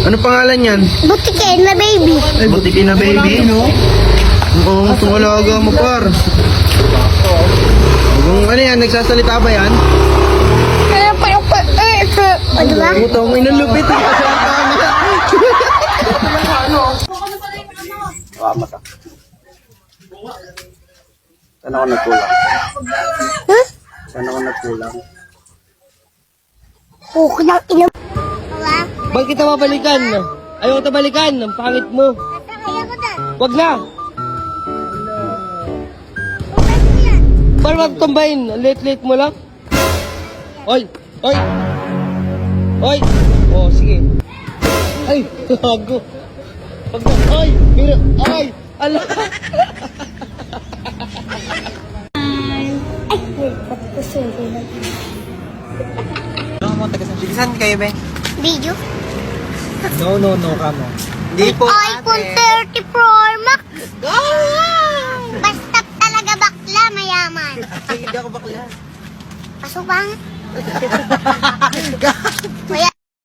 Ano pangalan yan? Butikin na baby. Ay, butikin na baby, no? Oo, tumalaga mo, par. Kung ano yan, nagsasalita ba yan? O, diba? Puto mo, inalupit. Mata. Saan ako nagkulang? Huh? Saan ako nagkulang? Okay lang, ina. Diba? Bakit kita mabalikan? Ayaw kita balikan. Ang pangit mo. Kaya ko dad. Wag na. Para magtumbayin. Late-late mo lang. Oy! Oy! Oy! Oh, sige. Ay! Gago! Wag na. Oy! Pero, ay! Ala! Ay, ba't ko sa'yo? Saan kayo, be? Video? No, kamo. Hindi po, iPhone 30 Pro Max. Basta talaga bakla, mayaman. Ay, hindi ako bakla. Pasok bang? Maya